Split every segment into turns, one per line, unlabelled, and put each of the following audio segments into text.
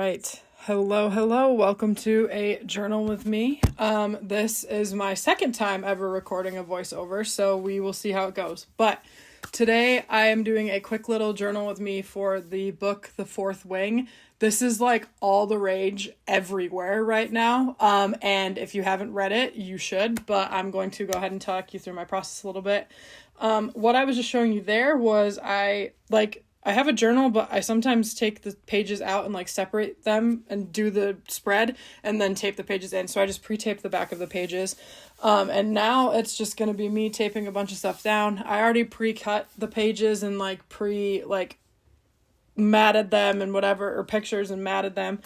right. Hello. Welcome to a journal with me. This is my second time ever recording a voiceover, so we will see how it goes. But today I am doing a quick little journal with me for the book, The Fourth Wing. This is like all the rage everywhere right now. And if you haven't read it, you should, but I'm going to go ahead and talk you through my process a little bit. What I was just showing you there was I have a journal, but I sometimes take the pages out and like separate them and do the spread and then tape the pages in. So I just pre-tape the back of the pages. And now it's just going to be me taping a bunch of stuff down. I already pre-cut the pages and matted them and whatever, or pictures and matted them.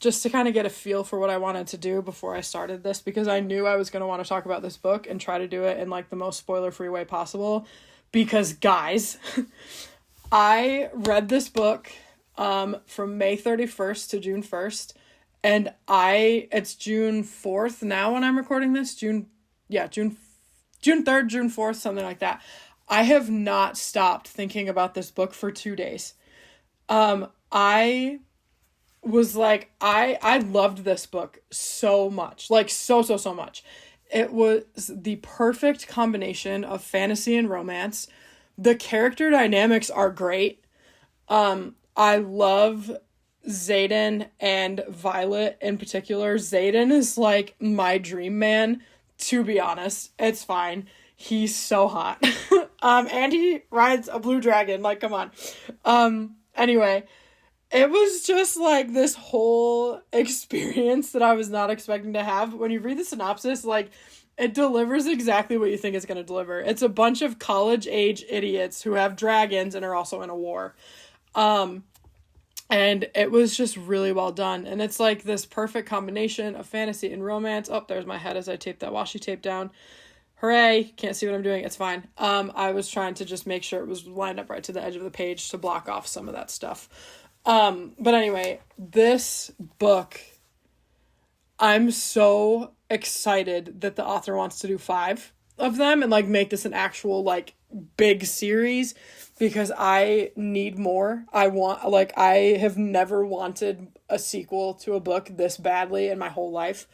Just to kind of get a feel for what I wanted to do before I started this, because I knew I was going to want to talk about this book and try to do it in like the most spoiler-free way possible. Because guys, I read this book from May 31st to June 1st, and it's June 4th now when I'm recording this. June 3rd, June 4th, something like that. I have not stopped thinking about this book for 2 days. I was like, I loved this book so much, like so much. It was the perfect combination of fantasy and romance. The character dynamics are great. I love Xaden and Violet in particular. Xaden is like my dream man, to be honest. It's fine. He's so hot. And he rides a blue dragon. Like, come on. Anyway, it was just like this whole experience that I was not expecting to have. When you read the synopsis, like, it delivers exactly what you think it's going to deliver. It's a bunch of college-age idiots who have dragons and are also in a war. And it was just really well done. And it's like this perfect combination of fantasy and romance. Oh, there's my head as I tape that washi tape down. Hooray. Can't see what I'm doing. It's fine. I was trying to just make sure it was lined up right to the edge of the page to block off some of that stuff. But anyway, this book, I'm so excited that the author wants to do 5 of them and like make this an actual like big series, because I need more. I have never wanted a sequel to a book this badly in my whole life.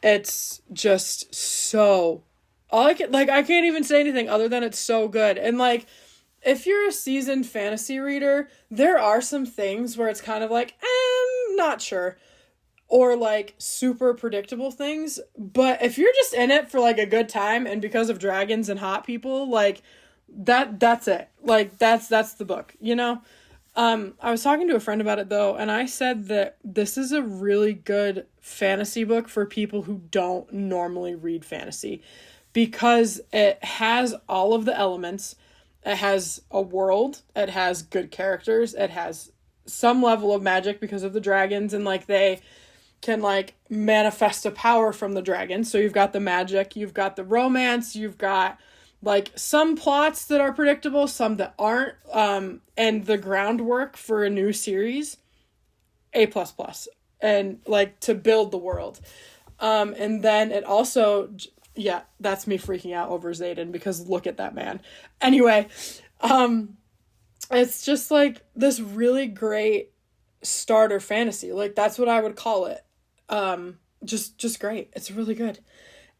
It's just so, I can't even say anything other than it's so good. And like, if you're a seasoned fantasy reader, there are some things where it's kind of like, not sure, or like super predictable things. But if you're just in it for like a good time and because of dragons and hot people, like that's it. Like that's the book, you know? I was talking to a friend about it though, and I said that this is a really good fantasy book for people who don't normally read fantasy, because it has all of the elements. It has a world, it has good characters, it has some level of magic because of the dragons, and like they can like manifest a power from the dragons. So you've got the magic, you've got the romance, you've got like some plots that are predictable, some that aren't, and the groundwork for a new series, A++, and like to build the world. And then it also, yeah, that's me freaking out over Xaden because look at that man. Anyway, it's just like this really great starter fantasy. Like that's what I would call it. Just great. It's really good.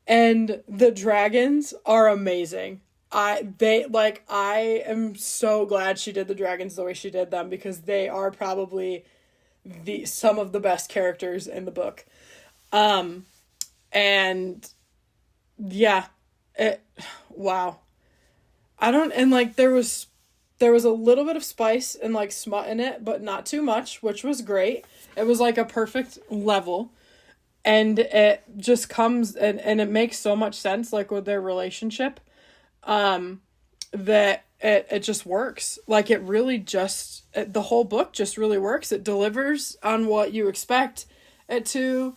And the dragons are amazing. I am so glad she did the dragons the way she did them, because they are probably some of the best characters in the book. And yeah, wow. There was a little bit of spice and like smut in it, but not too much, which was great. It was like a perfect level. And it just comes and it makes so much sense, like with their relationship, that it just works. Like it really the whole book just really works. It delivers on what you expect it to.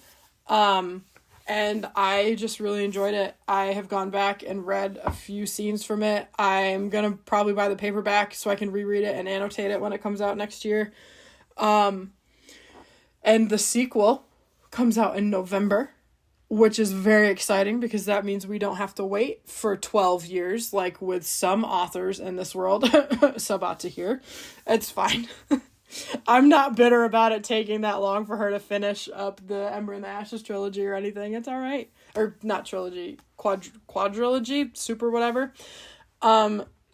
And I just really enjoyed it. I have gone back and read a few scenes from it. I'm going to probably buy the paperback so I can reread it and annotate it when it comes out next year. And the sequel comes out in November, which is very exciting because that means we don't have to wait for 12 years like with some authors in this world. So about to hear. It's fine. I'm not bitter about it taking that long for her to finish up the Ember and the Ashes trilogy or anything. It's all right. Or not trilogy, quadrilogy, super whatever.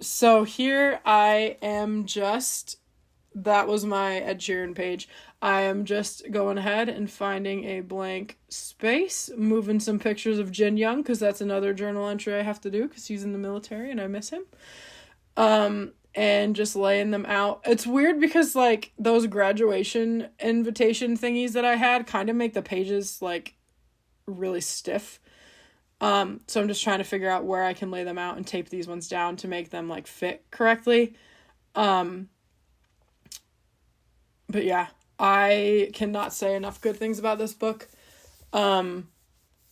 So here I am just, that was my Ed Sheeran page. I am just going ahead and finding a blank space, moving some pictures of Jin Young, because that's another journal entry I have to do because he's in the military and I miss him. And just laying them out. It's weird because, like, those graduation invitation thingies that I had kind of make the pages, like, really stiff. So I'm just trying to figure out where I can lay them out and tape these ones down to make them, like, fit correctly. But yeah, I cannot say enough good things about this book.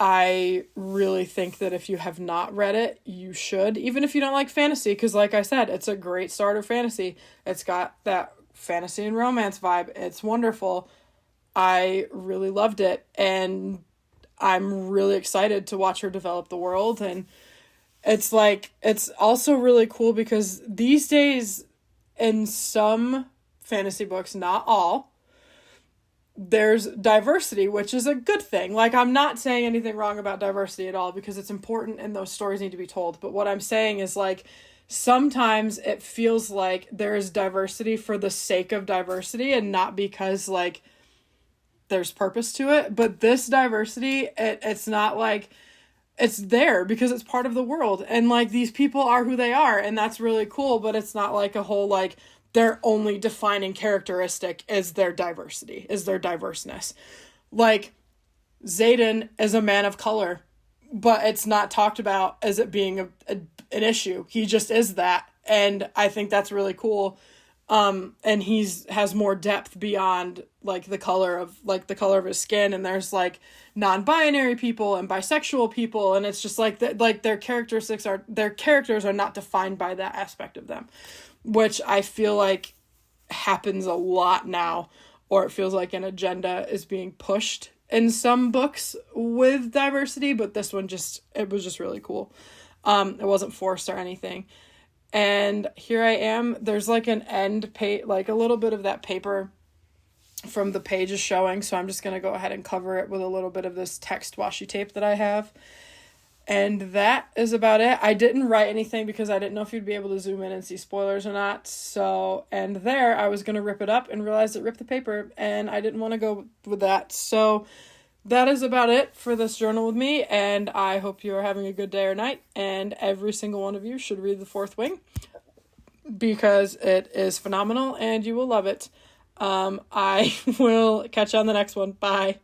I really think that if you have not read it, you should, even if you don't like fantasy, because like I said, it's a great starter fantasy. It's got that fantasy and romance vibe. It's wonderful. I really loved it, and I'm really excited to watch her develop the world. And it's like, it's also really cool because these days in some fantasy books, not all, there's diversity, which is a good thing. Like, I'm not saying anything wrong about diversity at all because it's important and those stories need to be told. But what I'm saying is, like, sometimes it feels like there is diversity for the sake of diversity and not because, like, there's purpose to it. But this diversity, it's not like, it's there because it's part of the world. And, like, these people are who they are, and that's really cool. But it's not like a whole, like, their only defining characteristic is their diversity, is their diverseness. Like, Xaden is a man of color, but it's not talked about as it being an issue. He just is that. And I think that's really cool. And has more depth beyond, like, the color of his skin. And there's, like, non-binary people and bisexual people. And it's just like, their characters are not defined by that aspect of them, which I feel like happens a lot now, or it feels like an agenda is being pushed in some books with diversity, but this one it was just really cool. It wasn't forced or anything. And here I am, there's like an end page, like a little bit of that paper from the page is showing, so I'm just going to go ahead and cover it with a little bit of this text washi tape that I have. And that is about it. I didn't write anything because I didn't know if you'd be able to zoom in and see spoilers or not. So, and there I was going to rip it up and realized it ripped the paper, and I didn't want to go with that. So that is about it for this journal with me, and I hope you are having a good day or night, and every single one of you should read The Fourth Wing because it is phenomenal and you will love it. I will catch you on the next one. Bye.